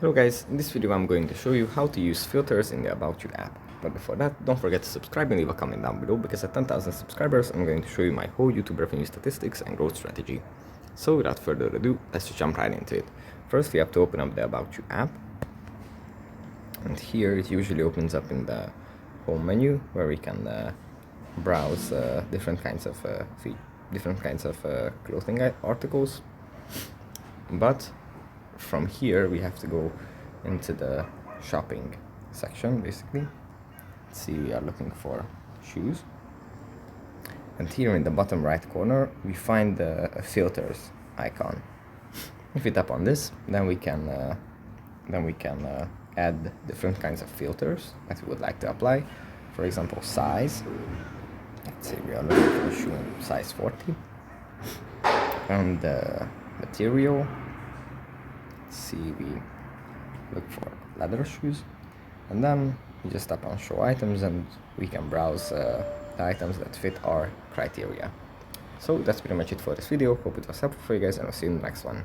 Hello guys, in this video I'm going to show you how to use filters in the AboutYou app. But before that, don't forget to subscribe and leave a comment down below, because at 10,000 subscribers I'm going to show you my whole YouTube revenue statistics and growth strategy. So without further ado, let's just jump right into it. First we have to open up the AboutYou app. And here it usually opens up in the home menu, where we can browse different kinds of clothing articles. But from here we have to go into the shopping section. Basically, see, we are looking for shoes, and here in the bottom right corner we find the filters icon. If we tap on this, then we can add different kinds of filters that we would like to apply. For example, size. Let's say we are looking for a shoe in size 40, and material. See, we look for leather shoes, and then we just tap on show items and we can browse the items that fit our criteria. So that's pretty much it for this video. Hope it was helpful for you guys, and I'll see you in the next one.